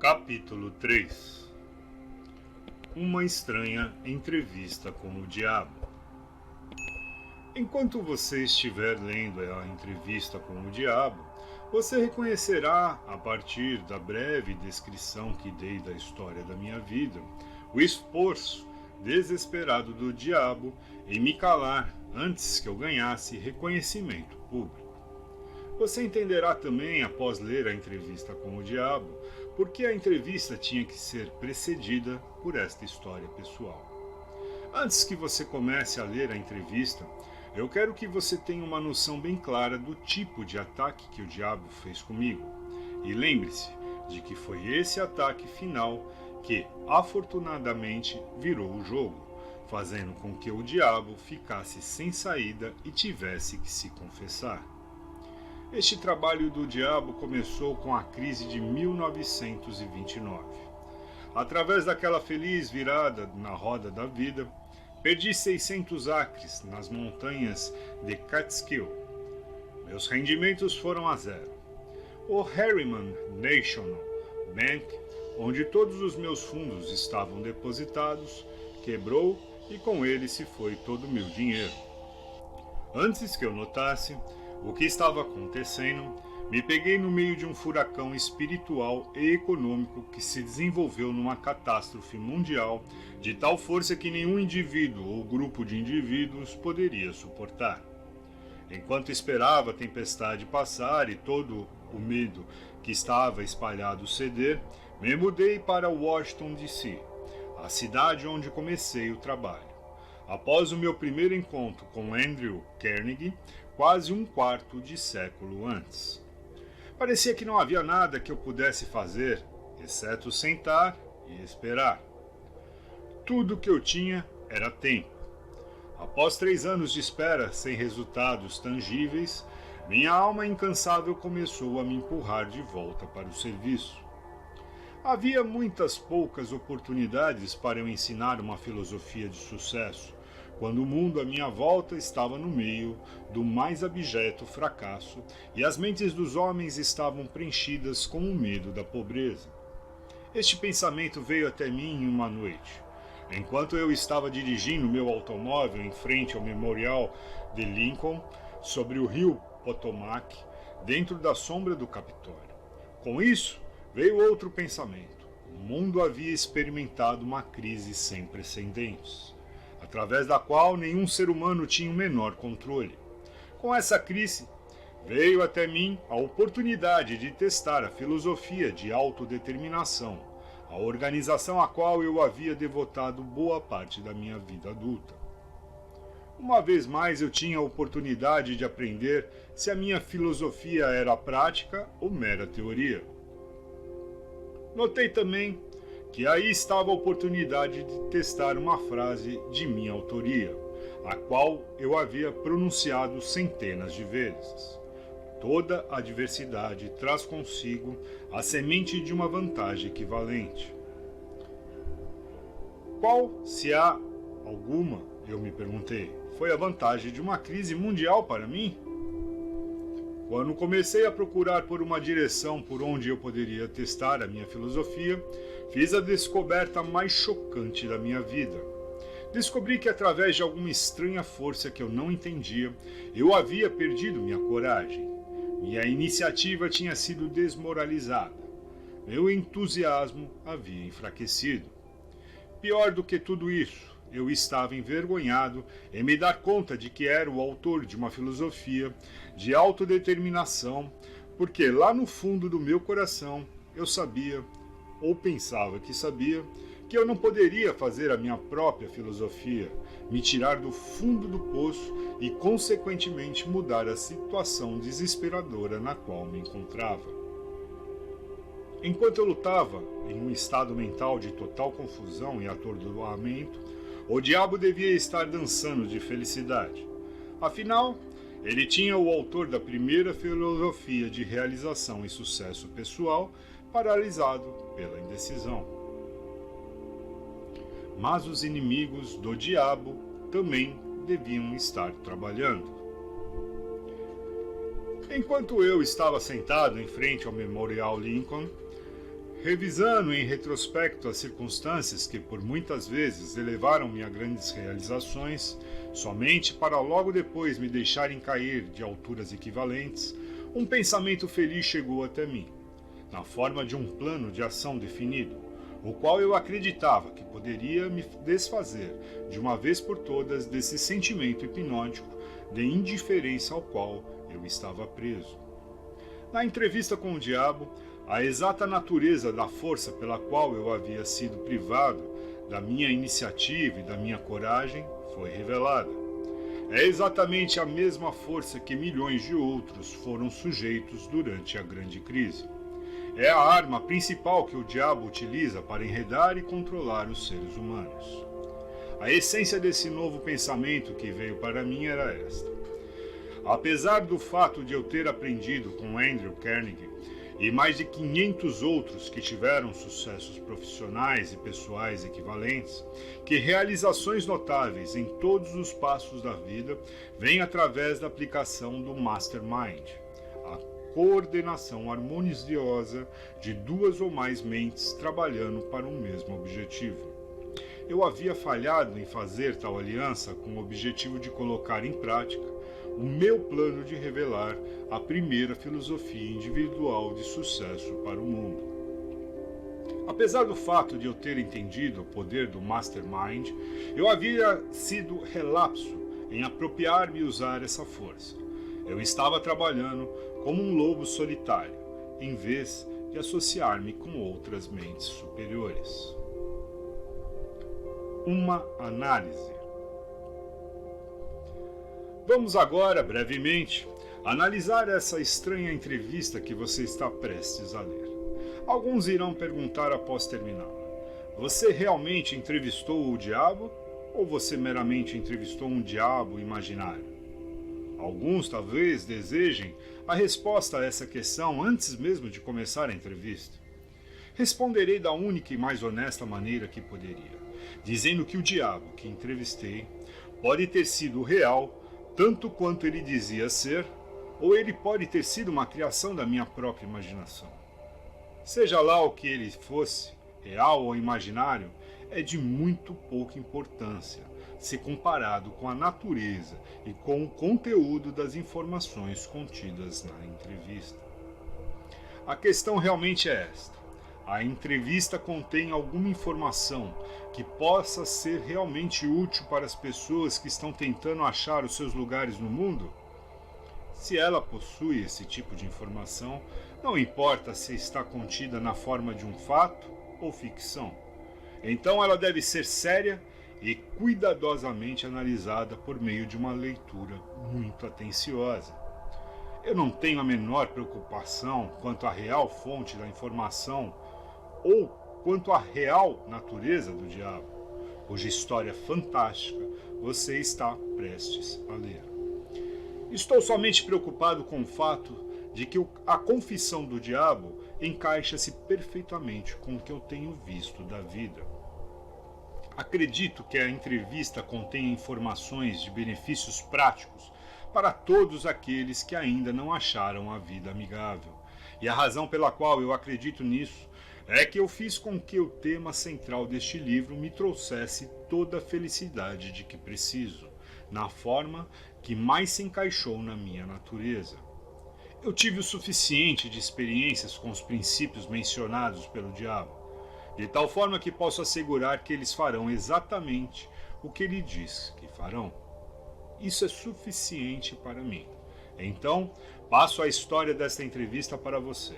Capítulo 3. Uma estranha entrevista com o diabo. Enquanto você estiver lendo a entrevista com o diabo, você reconhecerá, a partir da breve descrição que dei da história da minha vida, o esforço desesperado do diabo em me calar antes que eu ganhasse reconhecimento público. Você entenderá também, após ler a entrevista com o diabo, por que a entrevista tinha que ser precedida por esta história pessoal. Antes que você comece a ler a entrevista, eu quero que você tenha uma noção bem clara do tipo de ataque que o diabo fez comigo. E lembre-se de que foi esse ataque final que, afortunadamente, virou o jogo, fazendo com que o diabo ficasse sem saída e tivesse que se confessar. Este trabalho do diabo começou com a crise de 1929. Através daquela feliz virada na roda da vida, perdi 600 acres nas montanhas de Catskill. Meus rendimentos foram a zero. O Harriman National Bank, onde todos os meus fundos estavam depositados, quebrou e com ele se foi todo o meu dinheiro. Antes que eu notasse o que estava acontecendo, me peguei no meio de um furacão espiritual e econômico que se desenvolveu numa catástrofe mundial de tal força que nenhum indivíduo ou grupo de indivíduos poderia suportar. Enquanto esperava a tempestade passar e todo o medo que estava espalhado ceder, me mudei para Washington, D.C., a cidade onde comecei o trabalho. Após o meu primeiro encontro com Andrew Carnegie, quase um quarto de século antes. Parecia que não havia nada que eu pudesse fazer, exceto sentar e esperar. Tudo que eu tinha era tempo. Após 3 anos de espera sem resultados tangíveis, minha alma incansável começou a me empurrar de volta para o serviço. Havia muitas poucas oportunidades para eu ensinar uma filosofia de sucesso, quando o mundo à minha volta estava no meio do mais abjeto fracasso e as mentes dos homens estavam preenchidas com o medo da pobreza. Este pensamento veio até mim em uma noite, enquanto eu estava dirigindo meu automóvel em frente ao Memorial de Lincoln, sobre o rio Potomac, dentro da sombra do Capitólio. Com isso, veio outro pensamento. O mundo havia experimentado uma crise sem precedentes, através da qual nenhum ser humano tinha o menor controle. Com essa crise, veio até mim a oportunidade de testar a filosofia de autodeterminação, a organização à qual eu havia devotado boa parte da minha vida adulta. Uma vez mais eu tinha a oportunidade de aprender se a minha filosofia era prática ou mera teoria. Notei também que aí estava a oportunidade de testar uma frase de minha autoria, a qual eu havia pronunciado centenas de vezes. Toda adversidade traz consigo a semente de uma vantagem equivalente. Qual, se há alguma, eu me perguntei, foi a vantagem de uma crise mundial para mim? Quando comecei a procurar por uma direção por onde eu poderia testar a minha filosofia, fiz a descoberta mais chocante da minha vida. Descobri que através de alguma estranha força que eu não entendia, eu havia perdido minha coragem. Minha iniciativa tinha sido desmoralizada. Meu entusiasmo havia enfraquecido. Pior do que tudo isso, eu estava envergonhado em me dar conta de que era o autor de uma filosofia de autodeterminação, porque lá no fundo do meu coração eu sabia, ou pensava que sabia, que eu não poderia fazer a minha própria filosofia, me tirar do fundo do poço e, consequentemente, mudar a situação desesperadora na qual me encontrava. Enquanto eu lutava em um estado mental de total confusão e atordoamento, o diabo devia estar dançando de felicidade. Afinal, ele tinha o autor da primeira filosofia de realização e sucesso pessoal paralisado pela indecisão. Mas os inimigos do diabo também deviam estar trabalhando. Enquanto eu estava sentado em frente ao Memorial Lincoln, Revisando em retrospecto as circunstâncias que por muitas vezes elevaram-me a grandes realizações, somente para logo depois me deixarem cair de alturas equivalentes, um pensamento feliz chegou até mim, na forma de um plano de ação definido, o qual eu acreditava que poderia me desfazer de uma vez por todas desse sentimento hipnótico de indiferença ao qual eu estava preso. Na entrevista com o diabo, a exata natureza da força pela qual eu havia sido privado da minha iniciativa e da minha coragem foi revelada. É exatamente a mesma força que milhões de outros foram sujeitos durante a grande crise. É a arma principal que o diabo utiliza para enredar e controlar os seres humanos. A essência desse novo pensamento que veio para mim era esta. Apesar do fato de eu ter aprendido com Andrew Carnegie e mais de 500 outros que tiveram sucessos profissionais e pessoais equivalentes, que realizações notáveis em todos os passos da vida vêm através da aplicação do Mastermind, a coordenação harmoniosa de duas ou mais mentes trabalhando para um mesmo objetivo. Eu havia falhado em fazer tal aliança com o objetivo de colocar em prática o meu plano de revelar a primeira filosofia individual de sucesso para o mundo. Apesar do fato de eu ter entendido o poder do Mastermind, eu havia sido relapso em apropriar-me e usar essa força. Eu estava trabalhando como um lobo solitário, em vez de associar-me com outras mentes superiores. Uma análise. Vamos agora, brevemente, analisar essa estranha entrevista que você está prestes a ler. Alguns irão perguntar após terminá-la: você realmente entrevistou o diabo ou você meramente entrevistou um diabo imaginário? Alguns talvez desejem a resposta a essa questão antes mesmo de começar a entrevista. Responderei da única e mais honesta maneira que poderia, dizendo que o diabo que entrevistei pode ter sido real tanto quanto ele dizia ser, ou ele pode ter sido uma criação da minha própria imaginação. Seja lá o que ele fosse, real ou imaginário, é de muito pouca importância, se comparado com a natureza e com o conteúdo das informações contidas na entrevista. A questão realmente é esta: a entrevista contém alguma informação que possa ser realmente útil para as pessoas que estão tentando achar os seus lugares no mundo? Se ela possui esse tipo de informação, não importa se está contida na forma de um fato ou ficção. Então ela deve ser séria e cuidadosamente analisada por meio de uma leitura muito atenciosa. Eu não tenho a menor preocupação quanto à real fonte da informação ou quanto à real natureza do diabo, cuja história fantástica você está prestes a ler. Estou somente preocupado com o fato de que a confissão do diabo encaixa-se perfeitamente com o que eu tenho visto da vida. Acredito que a entrevista contém informações de benefícios práticos para todos aqueles que ainda não acharam a vida amigável. E a razão pela qual eu acredito nisso é que eu fiz com que o tema central deste livro me trouxesse toda a felicidade de que preciso, na forma que mais se encaixou na minha natureza. Eu tive o suficiente de experiências com os princípios mencionados pelo diabo, de tal forma que posso assegurar que eles farão exatamente o que ele diz que farão. Isso é suficiente para mim. Então, passo a história desta entrevista para você,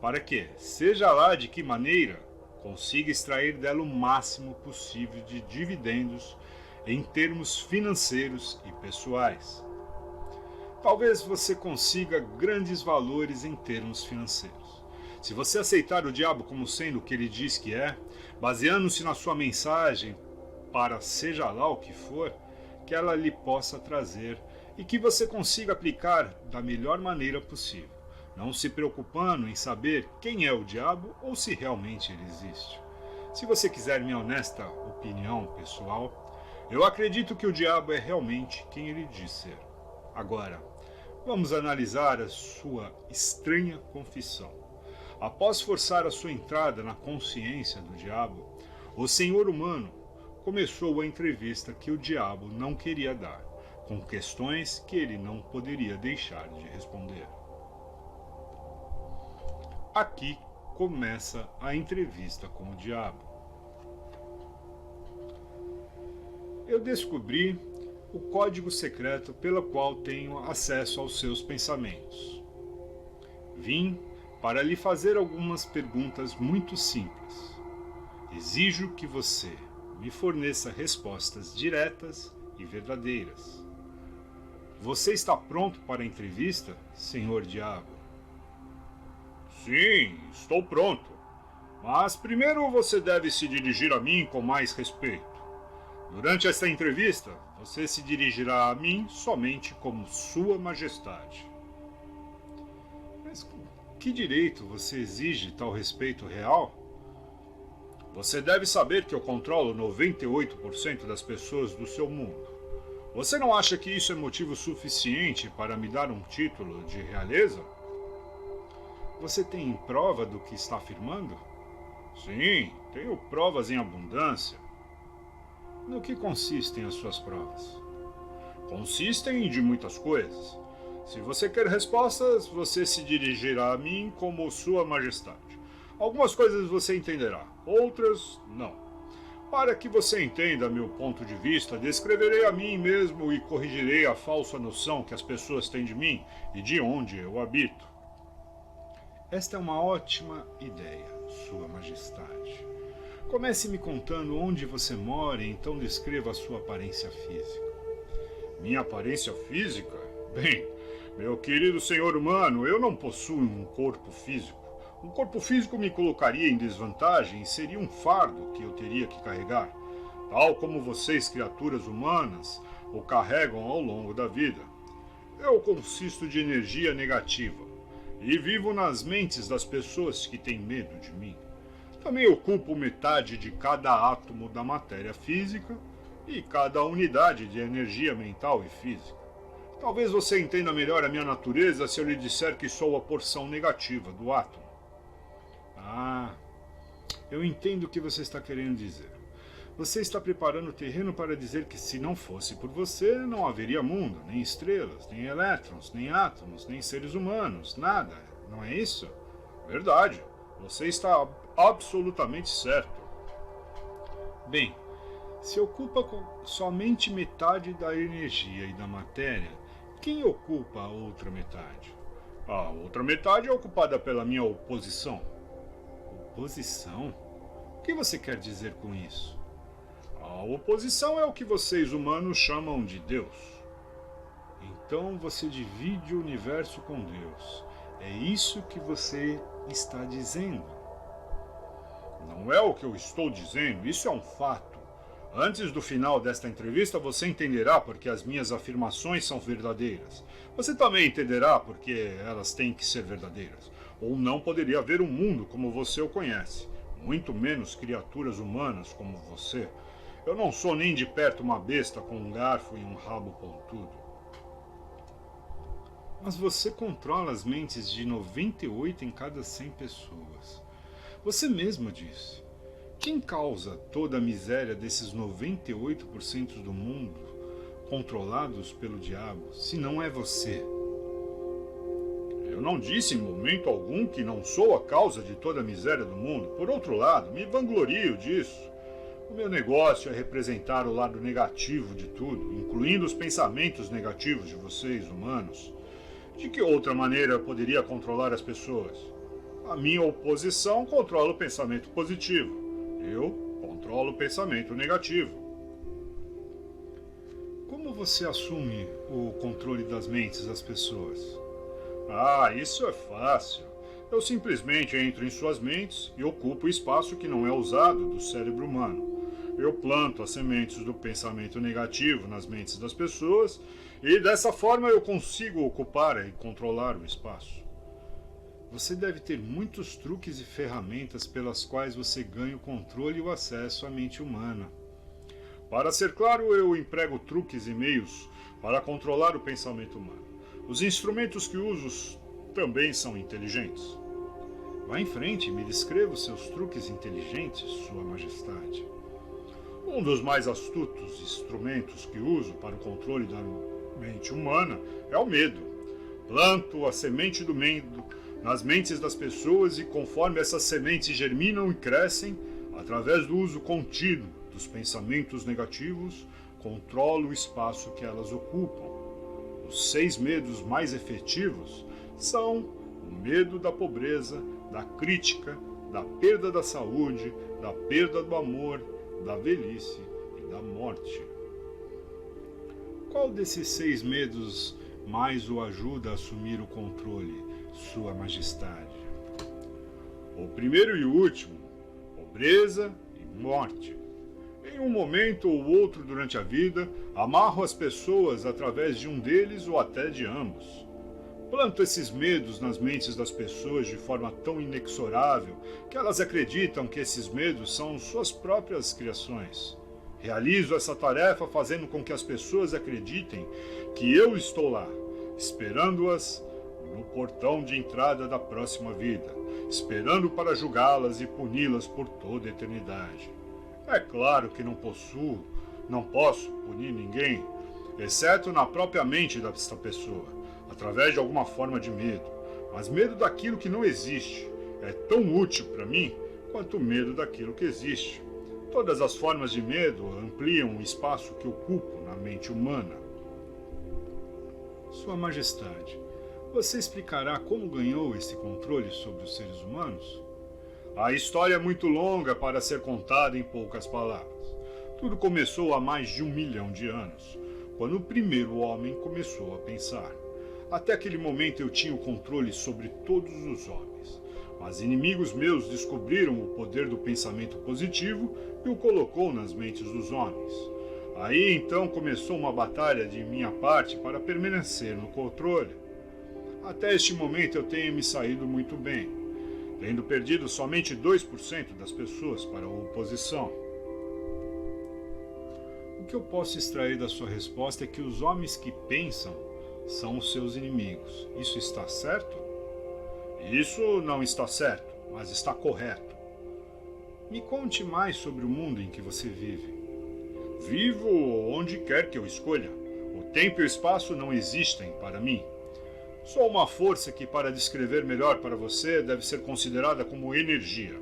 para que, seja lá de que maneira, consiga extrair dela o máximo possível de dividendos em termos financeiros e pessoais. Talvez você consiga grandes valores em termos financeiros. Se você aceitar o diabo como sendo o que ele diz que é, baseando-se na sua mensagem para seja lá o que for, que ela lhe possa trazer e que você consiga aplicar da melhor maneira possível, não se preocupando em saber quem é o diabo ou se realmente ele existe. Se você quiser minha honesta opinião pessoal, eu acredito que o diabo é realmente quem ele diz ser. Agora, vamos analisar a sua estranha confissão. Após forçar a sua entrada na consciência do diabo, o senhor humano começou a entrevista que o diabo não queria dar, com questões que ele não poderia deixar de responder. Aqui começa a entrevista com o diabo. Eu descobri o código secreto pelo qual tenho acesso aos seus pensamentos. Vim para lhe fazer algumas perguntas muito simples. Exijo que você me forneça respostas diretas e verdadeiras. Você está pronto para a entrevista, senhor diabo? Sim, estou pronto. Mas primeiro você deve se dirigir a mim com mais respeito. Durante esta entrevista, você se dirigirá a mim somente como Sua Majestade. Mas com que direito você exige tal respeito real? Você deve saber que eu controlo 98% das pessoas do seu mundo. Você não acha que isso é motivo suficiente para me dar um título de realeza? Você tem prova do que está afirmando? Sim, tenho provas em abundância. No que consistem as suas provas? Consistem de muitas coisas. Se você quer respostas, você se dirigirá a mim como Sua Majestade. Algumas coisas você entenderá, outras não. Para que você entenda meu ponto de vista, descreverei a mim mesmo e corrigirei a falsa noção que as pessoas têm de mim e de onde eu habito. Esta é uma ótima ideia, Sua Majestade. Comece me contando onde você mora e então descreva a sua aparência física. Minha aparência física? Bem, meu querido senhor humano, eu não possuo um corpo físico. Um corpo físico me colocaria em desvantagem e seria um fardo que eu teria que carregar, tal como vocês, criaturas humanas, o carregam ao longo da vida. Eu consisto de energia negativa e vivo nas mentes das pessoas que têm medo de mim. Também ocupo metade de cada átomo da matéria física e cada unidade de energia mental e física. Talvez você entenda melhor a minha natureza se eu lhe disser que sou a porção negativa do átomo. Ah, eu entendo o que você está querendo dizer. Você está preparando o terreno para dizer que se não fosse por você, não haveria mundo, nem estrelas, nem elétrons, nem átomos, nem seres humanos, nada. Não é isso? Verdade. Você está absolutamente certo. Bem, se ocupa somente metade da energia e da matéria, quem ocupa a outra metade? A outra metade é ocupada pela minha oposição. Oposição? O que você quer dizer com isso? A oposição é o que vocês humanos chamam de Deus. Então você divide o universo com Deus. É isso que você está dizendo? Não é o que eu estou dizendo, isso é um fato. Antes do final desta entrevista você entenderá porque as minhas afirmações são verdadeiras. Você também entenderá porque elas têm que ser verdadeiras. Ou não poderia haver um mundo como você o conhece, muito menos criaturas humanas como você. Eu não sou nem de perto uma besta com um garfo e um rabo pontudo. Mas você controla as mentes de 98 em cada 100 pessoas. Você mesmo disse. Quem causa toda a miséria desses 98% do mundo controlados pelo diabo, se não é você? Eu não disse em momento algum que não sou a causa de toda a miséria do mundo. Por outro lado, me vanglorio disso. O meu negócio é representar o lado negativo de tudo, incluindo os pensamentos negativos de vocês, humanos. De que outra maneira eu poderia controlar as pessoas? A minha oposição controla o pensamento positivo. Eu controlo o pensamento negativo. Como você assume o controle das mentes das pessoas? Ah, isso é fácil. Eu simplesmente entro em suas mentes e ocupo o espaço que não é usado do cérebro humano. Eu planto as sementes do pensamento negativo nas mentes das pessoas e dessa forma eu consigo ocupar e controlar o espaço. Você deve ter muitos truques e ferramentas pelas quais você ganha o controle e o acesso à mente humana. Para ser claro, eu emprego truques e meios para controlar o pensamento humano. Os instrumentos que uso também são inteligentes. Vá em frente e me descreva os seus truques inteligentes, Sua Majestade. Um dos mais astutos instrumentos que uso para o controle da mente humana é o medo. Planto a semente do medo nas mentes das pessoas e, conforme essas sementes germinam e crescem, através do uso contínuo dos pensamentos negativos, controlo o espaço que elas ocupam. Os 6 medos mais efetivos são o medo da pobreza, da crítica, da perda da saúde, da perda do amor, da velhice e da morte. Qual desses 6 medos mais o ajuda a assumir o controle, Sua Majestade? O primeiro e o último, pobreza e morte. Em um momento ou outro durante a vida, amarro as pessoas através de um deles ou até de ambos. Planto esses medos nas mentes das pessoas de forma tão inexorável que elas acreditam que esses medos são suas próprias criações. Realizo essa tarefa fazendo com que as pessoas acreditem que eu estou lá, esperando-as no portão de entrada da próxima vida, esperando para julgá-las e puni-las por toda a eternidade. É claro que não posso punir ninguém, exceto na própria mente desta pessoa, através de alguma forma de medo. Mas medo daquilo que não existe é tão útil para mim quanto o medo daquilo que existe. Todas as formas de medo ampliam o espaço que ocupo na mente humana. Sua Majestade, você explicará como ganhou esse controle sobre os seres humanos? A história é muito longa para ser contada em poucas palavras. Tudo começou há mais de 1 milhão de anos, quando o primeiro homem começou a pensar. Até aquele momento eu tinha o controle sobre todos os homens, mas inimigos meus descobriram o poder do pensamento positivo e o colocou nas mentes dos homens. Aí então começou uma batalha de minha parte para permanecer no controle. Até este momento eu tenho me saído muito bem, tendo perdido somente 2% das pessoas para a oposição. O que eu posso extrair da sua resposta é que os homens que pensam são os seus inimigos. Isso está certo? Isso não está certo, mas está correto. Me conte mais sobre o mundo em que você vive. Vivo onde quer que eu escolha. O tempo e o espaço não existem para mim. Sou uma força que, para descrever melhor para você, deve ser considerada como energia.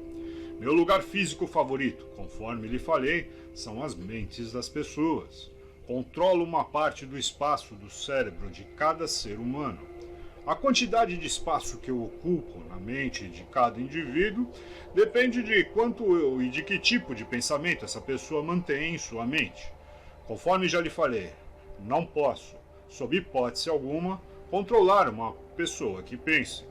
Meu lugar físico favorito, conforme lhe falei, são as mentes das pessoas. Controlo uma parte do espaço do cérebro de cada ser humano. A quantidade de espaço que eu ocupo na mente de cada indivíduo depende de quanto e de que tipo de pensamento essa pessoa mantém em sua mente. Conforme já lhe falei, não posso, sob hipótese alguma, controlar uma pessoa que pense.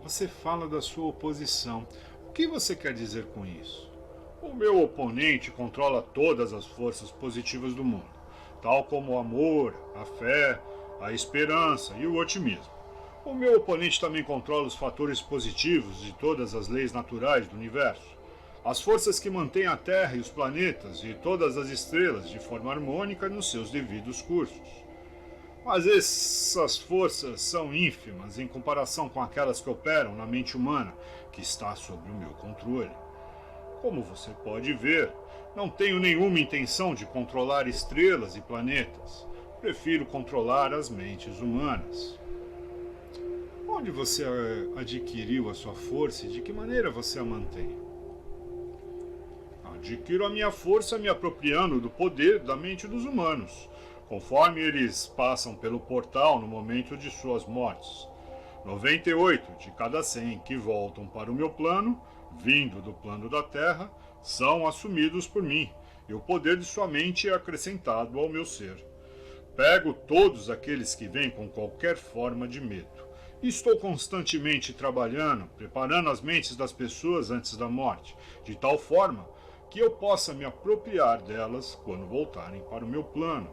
Você fala da sua oposição. O que você quer dizer com isso? O meu oponente controla todas as forças positivas do mundo, tal como o amor, a fé, a esperança e o otimismo. O meu oponente também controla os fatores positivos de todas as leis naturais do universo, as forças que mantêm a Terra e os planetas e todas as estrelas de forma harmônica nos seus devidos cursos. Mas essas forças são ínfimas em comparação com aquelas que operam na mente humana, que está sob o meu controle. Como você pode ver, não tenho nenhuma intenção de controlar estrelas e planetas. Prefiro controlar as mentes humanas. Onde você adquiriu a sua força e de que maneira você a mantém? Adquiro a minha força me apropriando do poder da mente dos humanos, conforme eles passam pelo portal no momento de suas mortes. 98 de cada 100 que voltam para o meu plano, vindo do plano da Terra, são assumidos por mim, e o poder de sua mente é acrescentado ao meu ser. Pego todos aqueles que vêm com qualquer forma de medo. E estou constantemente trabalhando, preparando as mentes das pessoas antes da morte, de tal forma que eu possa me apropriar delas quando voltarem para o meu plano.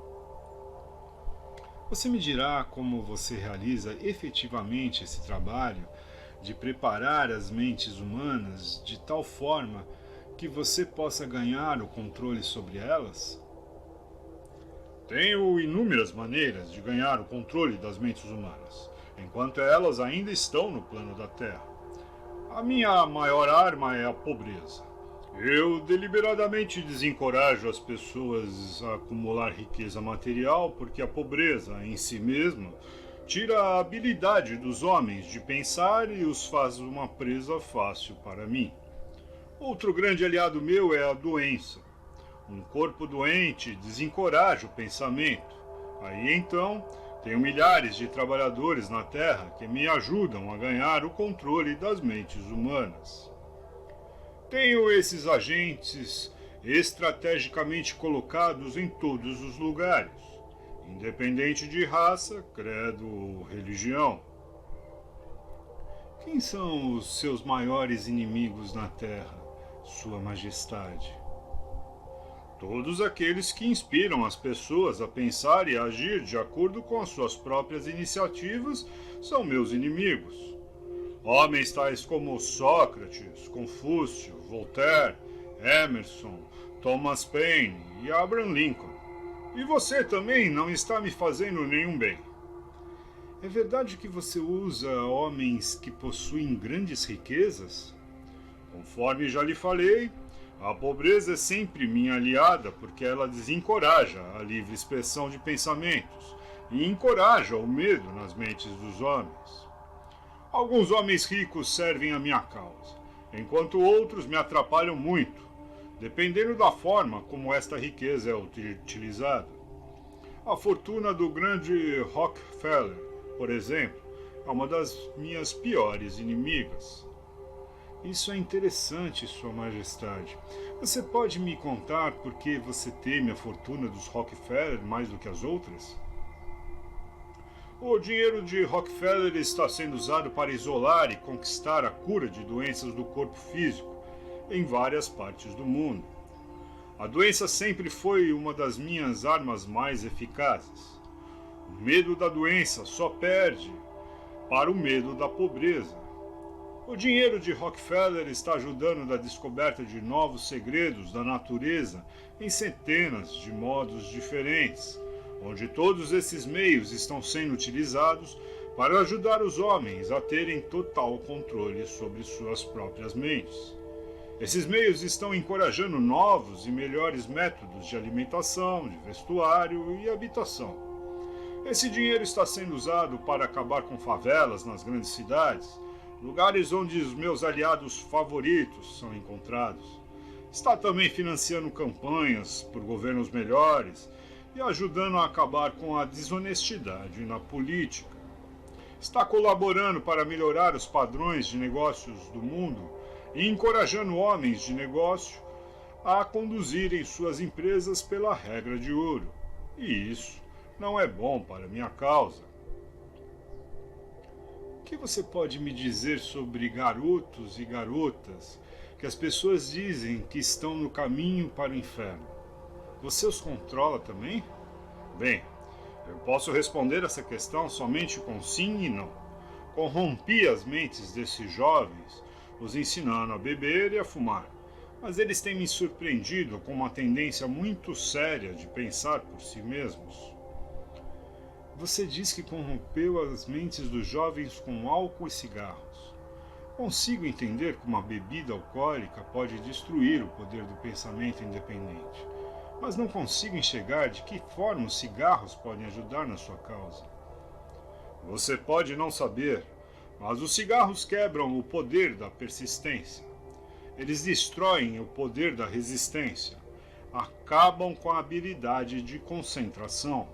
Você me dirá como você realiza efetivamente esse trabalho de preparar as mentes humanas de tal forma que você possa ganhar o controle sobre elas? Tenho inúmeras maneiras de ganhar o controle das mentes humanas. enquanto elas ainda estão no plano da Terra. A minha maior arma é a pobreza. Eu deliberadamente desencorajo as pessoas a acumular riqueza material porque a pobreza em si mesma tira a habilidade dos homens de pensar e os faz uma presa fácil para mim. Outro grande aliado meu é a doença. Um corpo doente desencoraja o pensamento. Aí então, tenho milhares de trabalhadores na Terra que me ajudam a ganhar o controle das mentes humanas. Tenho esses agentes estrategicamente colocados em todos os lugares, independente de raça, credo ou religião. Quem são os seus maiores inimigos na Terra, Sua Majestade? Todos aqueles que inspiram as pessoas a pensar e agir de acordo com as suas próprias iniciativas são meus inimigos. Homens tais como Sócrates, Confúcio, Voltaire, Emerson, Thomas Paine e Abraham Lincoln. E você também não está me fazendo nenhum bem. É verdade que você usa homens que possuem grandes riquezas? Conforme já lhe falei, a pobreza é sempre minha aliada porque ela desencoraja a livre expressão de pensamentos e encoraja o medo nas mentes dos homens. Alguns homens ricos servem a minha causa, enquanto outros me atrapalham muito, dependendo da forma como esta riqueza é utilizada. A fortuna do grande Rockefeller, por exemplo, é uma das minhas piores inimigas. Isso é interessante, Sua Majestade. Você pode me contar por que você teme a fortuna dos Rockefeller mais do que as outras? O dinheiro de Rockefeller está sendo usado para isolar e conquistar a cura de doenças do corpo físico em várias partes do mundo. A doença sempre foi uma das minhas armas mais eficazes. O medo da doença só perde para o medo da pobreza. O dinheiro de Rockefeller está ajudando na descoberta de novos segredos da natureza em centenas de modos diferentes, onde todos esses meios estão sendo utilizados para ajudar os homens a terem total controle sobre suas próprias mentes. Esses meios estão encorajando novos e melhores métodos de alimentação, de vestuário e habitação. Esse dinheiro está sendo usado para acabar com favelas nas grandes cidades, lugares onde os meus aliados favoritos são encontrados. Está também financiando campanhas por governos melhores e ajudando a acabar com a desonestidade na política. Está colaborando para melhorar os padrões de negócios do mundo e encorajando homens de negócio a conduzirem suas empresas pela regra de ouro. E isso não é bom para minha causa. O que você pode me dizer sobre garotos e garotas que as pessoas dizem que estão no caminho para o inferno? Você os controla também? Bem, eu posso responder essa questão somente com sim e não. Corrompi as mentes desses jovens, os ensinando a beber e a fumar, mas eles têm me surpreendido com uma tendência muito séria de pensar por si mesmos. Você diz que corrompeu as mentes dos jovens com álcool e cigarros. Consigo entender como a bebida alcoólica pode destruir o poder do pensamento independente, mas não consigo enxergar de que forma os cigarros podem ajudar na sua causa. Você pode não saber, mas os cigarros quebram o poder da persistência. Eles destroem o poder da resistência, acabam com a habilidade de concentração.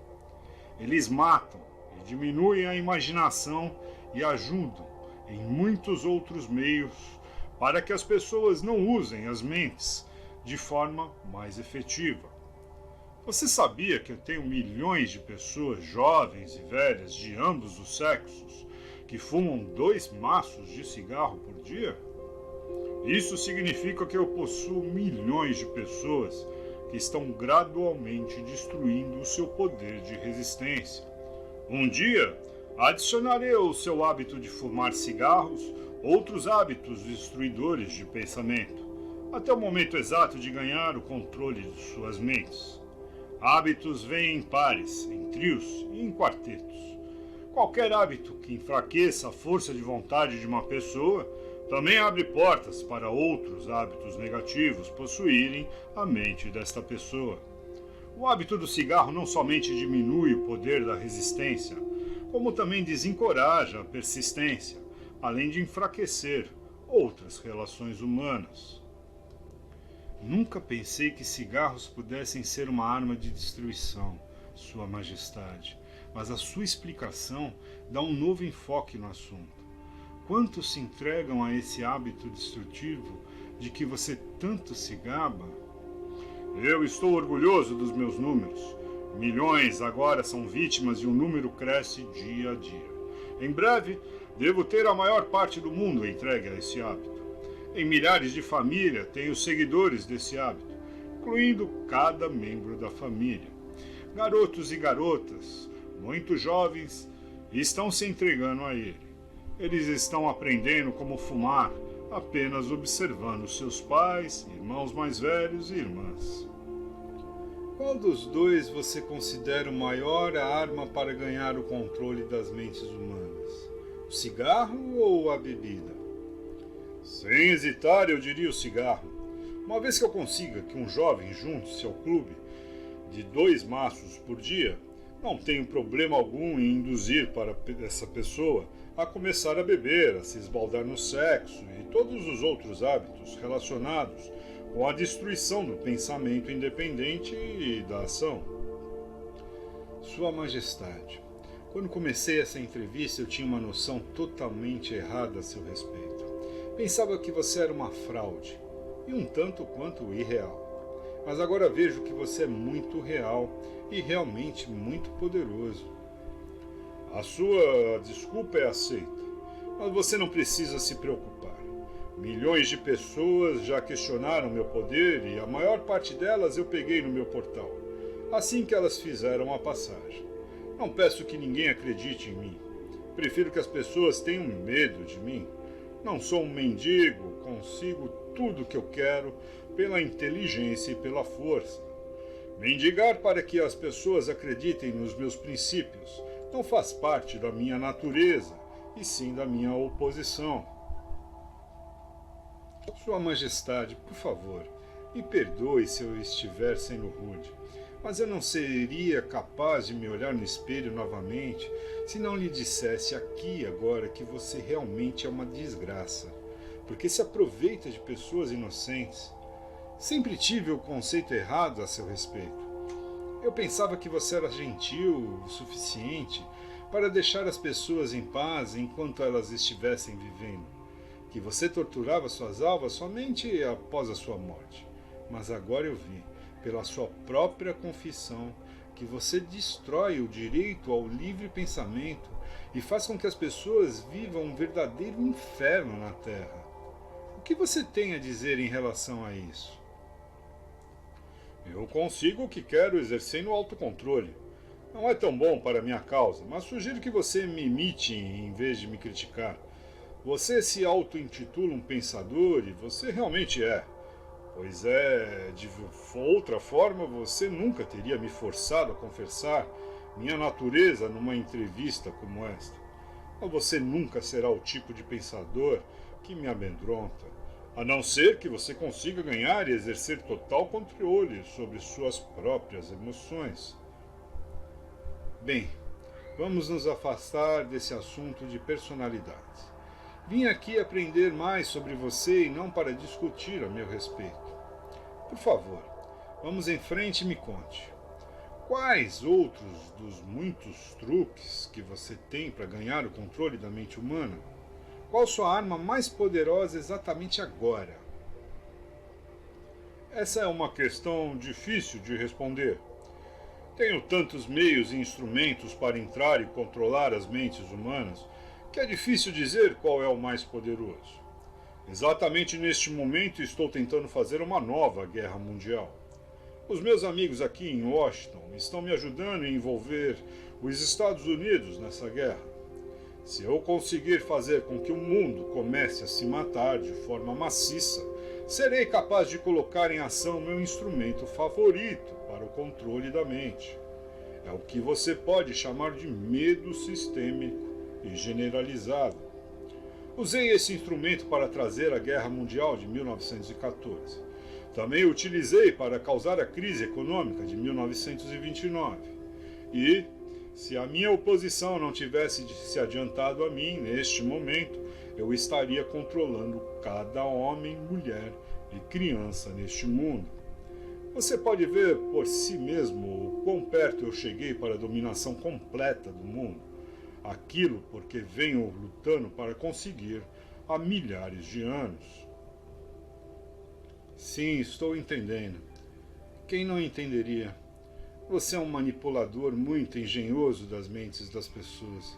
Eles matam e diminuem a imaginação e ajudam em muitos outros meios para que as pessoas não usem as mentes de forma mais efetiva. Você sabia que eu tenho milhões de pessoas, jovens e velhas, de ambos os sexos, que fumam 2 maços de cigarro por dia? Isso significa que eu possuo milhões de pessoas que estão gradualmente destruindo o seu poder de resistência. Um dia, adicionarei ao seu hábito de fumar cigarros outros hábitos destruidores de pensamento, até o momento exato de ganhar o controle de suas mentes. Hábitos vêm em pares, em trios e em quartetos. Qualquer hábito que enfraqueça a força de vontade de uma pessoa também abre portas para outros hábitos negativos possuírem a mente desta pessoa. O hábito do cigarro não somente diminui o poder da resistência, como também desencoraja a persistência, além de enfraquecer outras relações humanas. Nunca pensei que cigarros pudessem ser uma arma de destruição, Sua Majestade, mas a sua explicação dá um novo enfoque no assunto. Quantos se entregam a esse hábito destrutivo de que você tanto se gaba? Eu estou orgulhoso dos meus números. Milhões agora são vítimas e o número cresce dia a dia. Em breve, devo ter a maior parte do mundo entregue a esse hábito. Em milhares de famílias tenho seguidores desse hábito, incluindo cada membro da família. Garotos e garotas, muito jovens, estão se entregando a ele. Eles estão aprendendo como fumar, apenas observando seus pais, irmãos mais velhos e irmãs. Qual dos dois você considera o maior arma para ganhar o controle das mentes humanas? O cigarro ou a bebida? Sem hesitar, eu diria o cigarro. Uma vez que eu consiga que um jovem junte-se ao clube de 2 maços por dia, não tenho problema algum em induzir para essa pessoa a começar a beber, a se esbaldar no sexo e todos os outros hábitos relacionados com a destruição do pensamento independente e da ação. Sua Majestade, quando comecei essa entrevista eu tinha uma noção totalmente errada a seu respeito. Pensava que você era uma fraude e um tanto quanto irreal. Mas agora vejo que você é muito real e realmente muito poderoso. A sua desculpa é aceita, mas você não precisa se preocupar. Milhões de pessoas já questionaram meu poder e a maior parte delas eu peguei no meu portal, assim que elas fizeram a passagem. Não peço que ninguém acredite em mim. Prefiro que as pessoas tenham medo de mim. Não sou um mendigo, consigo tudo o que eu quero pela inteligência e pela força. Mendigar para que as pessoas acreditem nos meus princípios não faz parte da minha natureza, e sim da minha oposição. Sua Majestade, por favor, me perdoe se eu estiver sendo rude, mas eu não seria capaz de me olhar no espelho novamente se não lhe dissesse aqui e agora que você realmente é uma desgraça, porque se aproveita de pessoas inocentes. Sempre tive o conceito errado a seu respeito. Eu pensava que você era gentil o suficiente para deixar as pessoas em paz enquanto elas estivessem vivendo, que você torturava suas almas somente após a sua morte. Mas agora eu vi, pela sua própria confissão, que você destrói o direito ao livre pensamento e faz com que as pessoas vivam um verdadeiro inferno na Terra. O que você tem a dizer em relação a isso? Eu consigo o que quero exercendo autocontrole. Não é tão bom para a minha causa, mas sugiro que você me imite em vez de me criticar. Você se auto-intitula um pensador e você realmente é. Pois é, de outra forma você nunca teria me forçado a confessar minha natureza numa entrevista como esta. Mas você nunca será o tipo de pensador que me amedronta. A não ser que você consiga ganhar e exercer total controle sobre suas próprias emoções. Bem, vamos nos afastar desse assunto de personalidades. Vim aqui aprender mais sobre você e não para discutir a meu respeito. Por favor, vamos em frente e me conte. Quais outros dos muitos truques que você tem para ganhar o controle da mente humana? Qual sua arma mais poderosa exatamente agora? Essa é uma questão difícil de responder. Tenho tantos meios e instrumentos para entrar e controlar as mentes humanas que é difícil dizer qual é o mais poderoso. Exatamente neste momento estou tentando fazer uma nova guerra mundial. Os meus amigos aqui em Washington estão me ajudando a envolver os Estados Unidos nessa guerra. Se eu conseguir fazer com que o mundo comece a se matar de forma maciça, serei capaz de colocar em ação meu instrumento favorito para o controle da mente. É o que você pode chamar de medo sistêmico e generalizado. Usei esse instrumento para trazer a Guerra Mundial de 1914. Também o utilizei para causar a crise econômica de 1929. E, se a minha oposição não tivesse se adiantado a mim neste momento, eu estaria controlando cada homem, mulher e criança neste mundo. Você pode ver por si mesmo o quão perto eu cheguei para a dominação completa do mundo. Aquilo porque venho lutando para conseguir há milhares de anos. Sim, estou entendendo. Quem não entenderia? Você é um manipulador muito engenhoso das mentes das pessoas.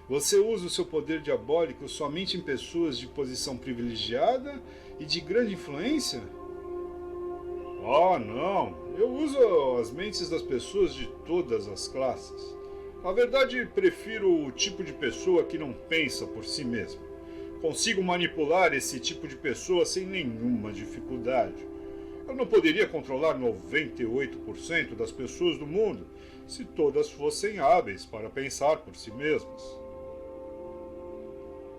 Você usa o seu poder diabólico somente em pessoas de posição privilegiada e de grande influência? Oh, não! Eu uso as mentes das pessoas de todas as classes. Na verdade, prefiro o tipo de pessoa que não pensa por si mesma. Consigo manipular esse tipo de pessoa sem nenhuma dificuldade. Eu não poderia controlar 98% das pessoas do mundo se todas fossem hábeis para pensar por si mesmas.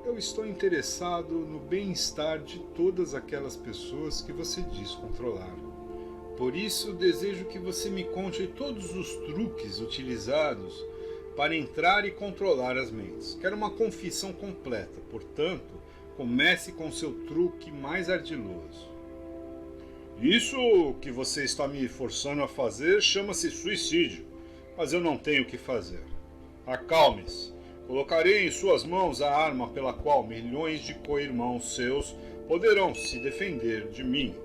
Eu estou interessado no bem-estar de todas aquelas pessoas que você diz controlar. Por isso, desejo que você me conte todos os truques utilizados para entrar e controlar as mentes. Quero uma confissão completa, portanto, comece com seu truque mais ardiloso. Isso que você está me forçando a fazer chama-se suicídio, mas eu não tenho o que fazer. Acalme-se. Colocarei em suas mãos a arma pela qual milhões de co-irmãos seus poderão se defender de mim.